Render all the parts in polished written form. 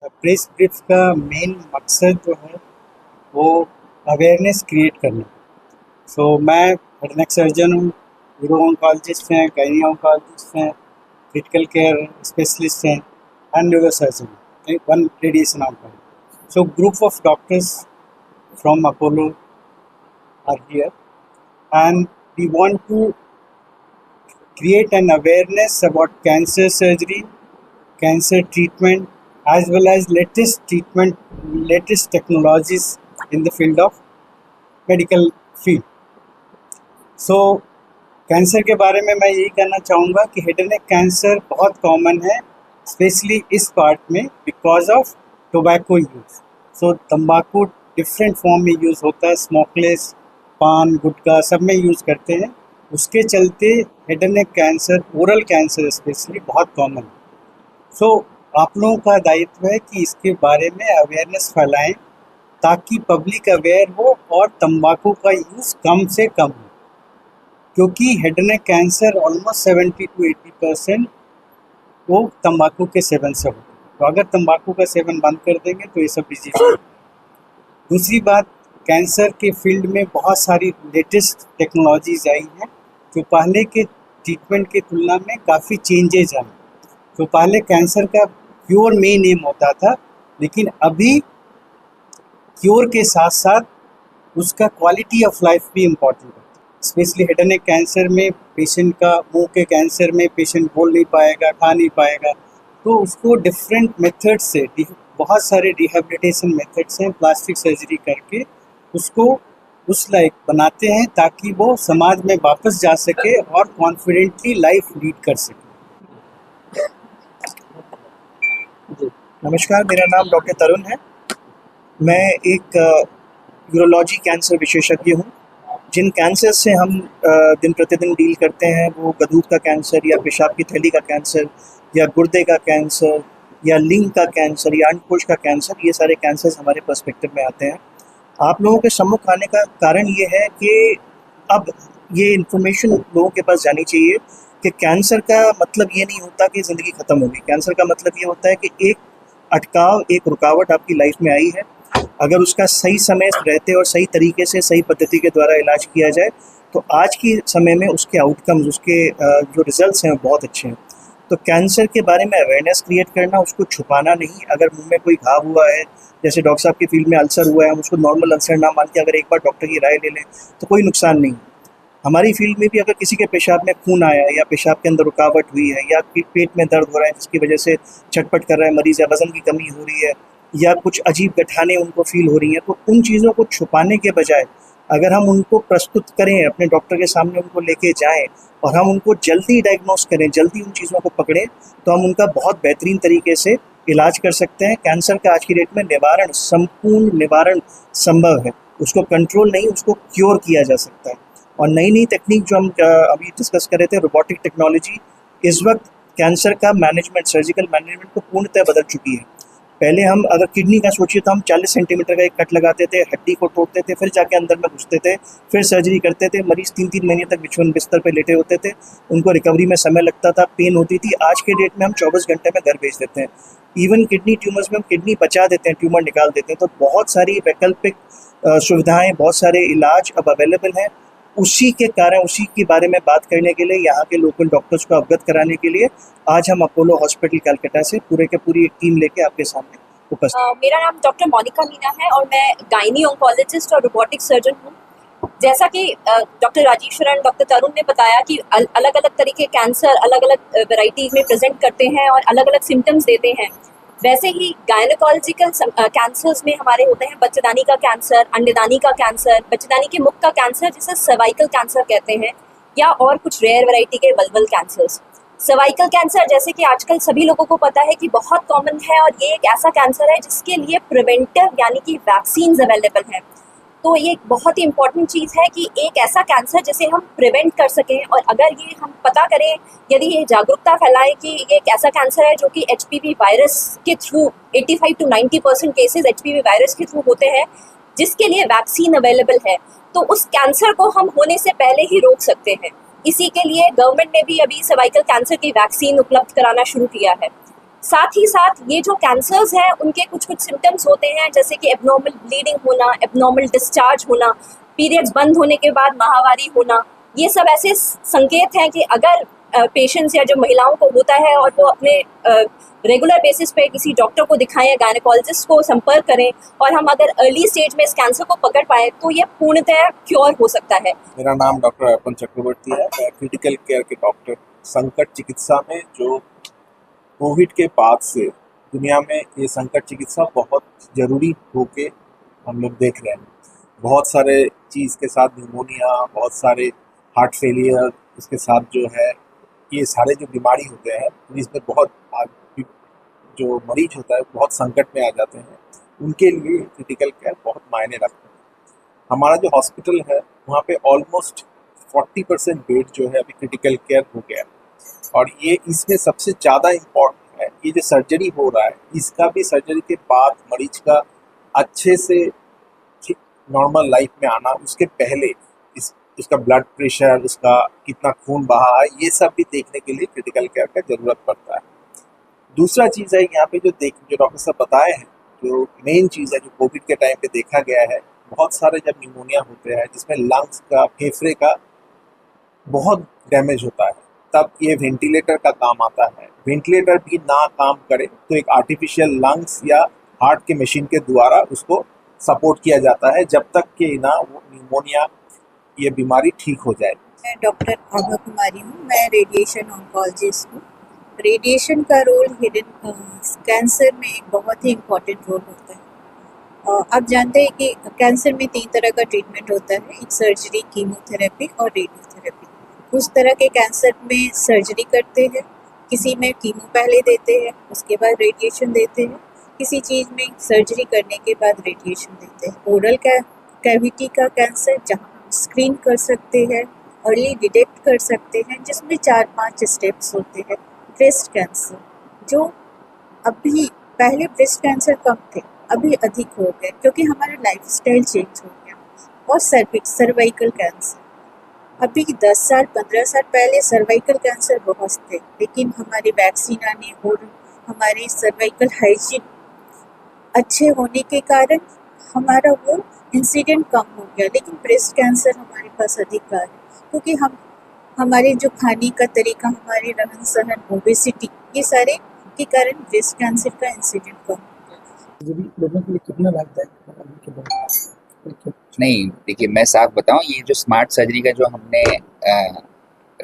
Press brief का main मकसद जो है वो अवेयरनेस क्रिएट करना। मैं हेड नेक सर्जन हूँ, यूरो ऑन्कोलॉजिस्ट हैं, गायनी ऑन्कोलॉजिस्ट हैं, क्रिटिकल केयर स्पेशलिस्ट हैं and neuro surgeon, one radiation oncology. Group of doctors from Apollo are here, and we want to create an awareness about cancer surgery, cancer treatment, as well as latest technologies in the field of medical field. Cancer के बारे में मैं यही कहना चाहूँगा कि head and neck cancer बहुत common है, स्पेशली इस पार्ट में बिकॉज ऑफ टोबैको यूज़। तंबाकू डिफरेंट फॉर्म में यूज़ होता है, स्मोकलेस, पान, गुटखा सब में यूज़ करते हैं। उसके चलते head and neck cancer, oral cancer specially बहुत कॉमन है। आप लोगों का दायित्व है कि इसके बारे में अवेयरनेस फैलाएं ताकि पब्लिक अवेयर हो और तंबाकू का यूज़ कम से कम हो, क्योंकि head and neck cancer almost 70 to 80% वो तंबाकू के सेवन से होता है। तो अगर तंबाकू का सेवन बंद कर देंगे तो ये सब डिजीज हो। दूसरी बात, कैंसर के फील्ड में बहुत सारी लेटेस्ट टेक्नोलॉजीज आई हैं जो पहले के ट्रीटमेंट की तुलना में काफ़ी चेंजेज आए। तो पहले कैंसर का क्योर मेन एम होता था, लेकिन अभी क्योर के साथ साथ उसका क्वालिटी ऑफ लाइफ भी इम्पोर्टेंट है। Specially head and neck cancer में पेशेंट का, मुंह के कैंसर में पेशेंट बोल नहीं पाएगा, खा नहीं पाएगा, तो उसको डिफरेंट मेथड से, बहुत सारे रिहेबिलिटेशन मेथड्स हैं, प्लास्टिक सर्जरी करके उसको उस लायक बनाते हैं ताकि वो समाज में वापस जा सके और कॉन्फिडेंटली लाइफ लीड कर सके। जी नमस्कार, मेरा नाम डॉक्टर तरुण है। मैं एक यूरोलॉजी कैंसर विशेषज्ञ हूँ। जिन कैंसर से हम दिन प्रतिदिन डील करते हैं वो गदूद का कैंसर या पेशाब की थैली का कैंसर या गुर्दे का कैंसर या लिंग का कैंसर या अंडकोश का कैंसर, ये सारे कैंसर्स हमारे पर्सपेक्टिव में आते हैं। आप लोगों के सम्मुख आने का कारण ये है कि अब ये इन्फॉर्मेशन लोगों के पास जानी चाहिए कि कैंसर का मतलब ये नहीं होता कि ज़िंदगी ख़त्म होगी। कैंसर का मतलब ये होता है कि एक अटकाव, एक रुकावट आपकी लाइफ में आई है, अगर उसका सही समय रहते और सही तरीके से, सही पद्धति के द्वारा इलाज किया जाए तो आज के समय में उसके आउटकम्स, उसके जो रिजल्ट्स हैं बहुत अच्छे हैं। तो कैंसर के बारे में अवेयरनेस क्रिएट करना, उसको छुपाना नहीं। अगर मुंह में कोई घाव हुआ है, जैसे डॉक्टर साहब की फील्ड में अल्सर हुआ है, हम उसको नॉर्मल अल्सर ना मान के अगर एक बार डॉक्टर की राय ले लें तो कोई नुकसान नहीं। हमारी फील्ड में भी अगर किसी के पेशाब में खून आया या पेशाब के अंदर रुकावट हुई है या पेट में दर्द हो रहा है जिसकी वजह से छटपट कर रहा है मरीज़, या वज़न की कमी हो रही है या कुछ अजीब गठाने उनको फील हो रही हैं, तो उन चीज़ों को छुपाने के बजाय अगर हम उनको प्रस्तुत करें, अपने डॉक्टर के सामने उनको लेके जाएं और हम उनको जल्दी डायग्नोस करें, जल्दी उन चीज़ों को पकड़ें, तो हम उनका बहुत बेहतरीन तरीके से इलाज कर सकते हैं। कैंसर का आज की डेट में निवारण, संपूर्ण निवारण संभव है। उसको कंट्रोल नहीं, उसको क्योर किया जा सकता है। और नई नई तकनीक जो हम अभी डिस्कस कर रहे थे, रोबोटिक टेक्नोलॉजी, इस वक्त कैंसर का मैनेजमेंट, सर्जिकल मैनेजमेंट को पूर्णतः बदल चुकी है। पहले हम अगर किडनी का सोचिए तो हम 40 सेंटीमीटर का एक कट लगाते थे, हड्डी को तोड़ते थे, फिर जाके अंदर में घुसते थे, फिर सर्जरी करते थे। मरीज़ 3-3 महीने तक बिछवन बिस्तर पर लेटे होते थे, उनको रिकवरी में समय लगता था, पेन होती थी। आज के डेट में हम 24 घंटे में घर भेज देते हैं। इवन किडनी ट्यूमर्स में हम किडनी बचा देते हैं, ट्यूमर निकाल देते हैं। तो बहुत सारी वैकल्पिक सुविधाएँ, बहुत सारे इलाज अब अवेलेबल हैं। उसी के कारण, उसी के बारे में बात करने के लिए, यहाँ के लोकल डॉक्टर्स को अवगत कराने के लिए आज हम अपोलो हॉस्पिटल कलकत्ता से पूरे के पूरी एक टीम लेके आपके सामने उपस्थित। मेरा नाम डॉक्टर मोनिका मीना है और मैं गायनी ऑन्कोलॉजिस्ट और रोबोटिक सर्जन हूँ। जैसा कि डॉक्टर राजेश्वर एंड डॉक्टर तरुण ने बताया कि अलग अलग तरह के कैंसर अलग अलग वेराइटीज़ में प्रेजेंट करते हैं और अलग अलग सिम्टम्स देते हैं, वैसे ही गायनोकोलॉजिकल कैंसर्स में हमारे होते हैं बच्चेदानी का कैंसर, अंडेदानी का कैंसर, बच्चेदानी के मुख का कैंसर जिसे सर्वाइकल कैंसर कहते हैं, या और कुछ रेयर वैरायटी के वल्वल कैंसर्स। सर्वाइकल कैंसर जैसे कि आजकल सभी लोगों को पता है कि बहुत कॉमन है और ये एक ऐसा कैंसर है जिसके लिए प्रिवेंटिव यानी कि वैक्सीन्स अवेलेबल हैं। तो ये एक बहुत ही इम्पॉर्टेंट चीज़ है कि एक ऐसा कैंसर जिसे हम प्रिवेंट कर सकें, और अगर ये हम पता करें, यदि ये जागरूकता फैलाएं कि ये एक ऐसा कैंसर है जो कि एचपीवी वायरस के through 85 to 90% cases HPV virus के थ्रू होते हैं, जिसके लिए वैक्सीन अवेलेबल है, तो उस कैंसर को हम होने से पहले ही रोक सकते हैं। इसी के लिए गवर्नमेंट ने भी अभी सर्वाइकल कैंसर की वैक्सीन उपलब्ध कराना शुरू किया है। साथ ही साथ ये जो कैंसर्स हैं उनके कुछ कुछ सिम्टम्स होते हैं, जैसे कि एबनॉर्मल ब्लीडिंग होना, एबनॉर्मल डिस्चार्ज होना, पीरियड्स बंद होने के बाद माहवारी होना। ये सब ऐसे संकेत हैं कि अगर पेशेंट्स या जो महिलाओं को होता है और वो अपने रेगुलर बेसिस पे किसी डॉक्टर को दिखाएं, गायनेकोलॉजिस्ट को संपर्क करें, और हम अगर अर्ली स्टेज में इस कैंसर को पकड़ पाए तो ये पूर्णतः क्योर हो सकता है। मेरा नाम डॉक्टर अर्पण चक्रवर्ती है। मैं क्रिटिकल केयर के डॉक्टर, संकट चिकित्सा में, जो कोविड के बाद से दुनिया में ये संकट चिकित्सा बहुत ज़रूरी होके हम लोग देख रहे हैं। बहुत सारे चीज़ के साथ न्यूमोनिया, बहुत सारे हार्ट फेलियर, इसके साथ जो है ये सारे जो बीमारी होते हैं इसमें बहुत जो मरीज होता है बहुत संकट में आ जाते हैं। उनके लिए क्रिटिकल केयर बहुत मायने रखते हैं। हमारा जो हॉस्पिटल है वहाँ पे ऑलमोस्ट 40% बेड जो है अभी क्रिटिकल केयर हो गया है, और ये इसमें सबसे ज़्यादा इम्पोर्टेंट है ये जो सर्जरी हो रहा है, इसका भी सर्जरी के बाद मरीज का अच्छे से नॉर्मल लाइफ में आना, उसके पहले उसका ब्लड प्रेशर, उसका कितना खून बहा है, ये सब भी देखने के लिए क्रिटिकल केयर का ज़रूरत पड़ता है। दूसरा चीज़ है यहाँ पे जो डॉक्टर साहब बताए हैं, जो मेन चीज़ है जो कोविड के टाइम पे देखा गया है, बहुत सारे जब निमोनिया होते हैं जिसमें लंग्स का, फेफड़े का बहुत डैमेज होता है, तब ये वेंटिलेटर का काम आता है। वेंटिलेटर भी ना काम करे तो एक आर्टिफिशियल लंग्स या हार्ट के मशीन के द्वारा उसको सपोर्ट किया जाता है जब तक कि ना वो निमोनिया ये बीमारी ठीक हो जाए। मैं डॉक्टर आभा कुमारी हूँ। मैं रेडिएशन ऑन्कोलॉजिस्ट हूँ। रेडिएशन का रोल हिडन कैंसर में एक बहुत ही इम्पोर्टेंट रोल होता है। आप जानते हैं कि कैंसर में 3 तरह का ट्रीटमेंट होता है, एक सर्जरी, कीमोथेरेपी और रेडियोथेरेपी। कुछ तरह के कैंसर में सर्जरी करते हैं, किसी में कीमो पहले देते हैं, उसके बाद रेडिएशन देते हैं, किसी चीज़ में सर्जरी करने के बाद रेडिएशन देते हैं। ओरल कैविटी का कैंसर जहाँ हम स्क्रीन कर सकते हैं, अर्ली डिटेक्ट कर सकते हैं, जिसमें 4-5 स्टेप्स होते हैं। ब्रेस्ट कैंसर, जो अभी पहले ब्रेस्ट कैंसर कम थे, अभी अधिक हो गए क्योंकि हमारा लाइफस्टाइल चेंज हो गया। और सर्वाइकल कैंसर, अभी 10 साल 15 साल पहले सर्वाइकल कैंसर बहुत थे, लेकिन हमारे वैक्सीन आने और हमारे सर्वाइकल हाइजीन अच्छे होने के कारण हमारा वो इंसिडेंट कम हो गया। लेकिन ब्रेस्ट कैंसर हमारे पास अधिक आ है क्योंकि हमारे जो खाने का तरीका, हमारे रहन सहन, ओबेसिटी, ये सारे के कारण ब्रेस्ट कैंसर का इंसिडेंट कम हो गया। लोगों के लिए कितना लाभदायक है? नहीं, देखिए मैं साफ बताऊं, ये जो स्मार्ट सर्जरी का जो हमने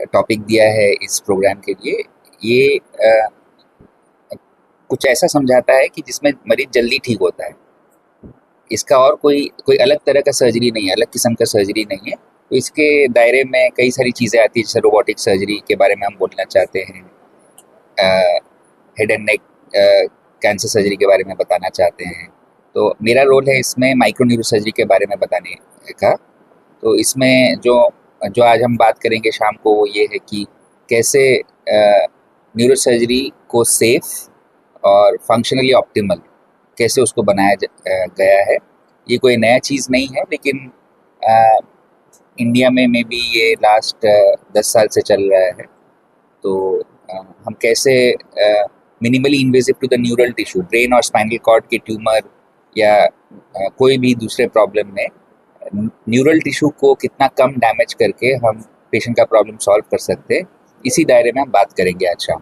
टॉपिक दिया है इस प्रोग्राम के लिए, ये कुछ ऐसा समझाता है कि जिसमें मरीज जल्दी ठीक होता है। इसका और कोई अलग तरह का सर्जरी नहीं है, अलग किस्म का सर्जरी नहीं है। तो इसके दायरे में कई सारी चीज़ें आती हैं, जैसे रोबोटिक सर्जरी के बारे में हम बोलना चाहते हैं, head and neck cancer surgery के बारे में बताना चाहते हैं। तो मेरा रोल है इसमें माइक्रो न्यूरो सर्जरी के बारे में बताने का। तो इसमें जो आज हम बात करेंगे शाम को, वो ये है कि कैसे न्यूरो सर्जरी को सेफ और फंक्शनली ऑप्टिमल कैसे उसको बनाया गया है। ये कोई नया चीज़ नहीं है, लेकिन इंडिया में मे बी ये लास्ट 10 साल से चल रहा है। तो हम कैसे minimally invasive to the neural tissue, brain और स्पाइनल कॉर्ड के ट्यूमर या कोई भी दूसरे प्रॉब्लम में न्यूरल टिश्यू को कितना कम डैमेज करके हम पेशेंट का प्रॉब्लम सॉल्व कर सकते हैं, इसी दायरे में हम बात करेंगे आज शाम।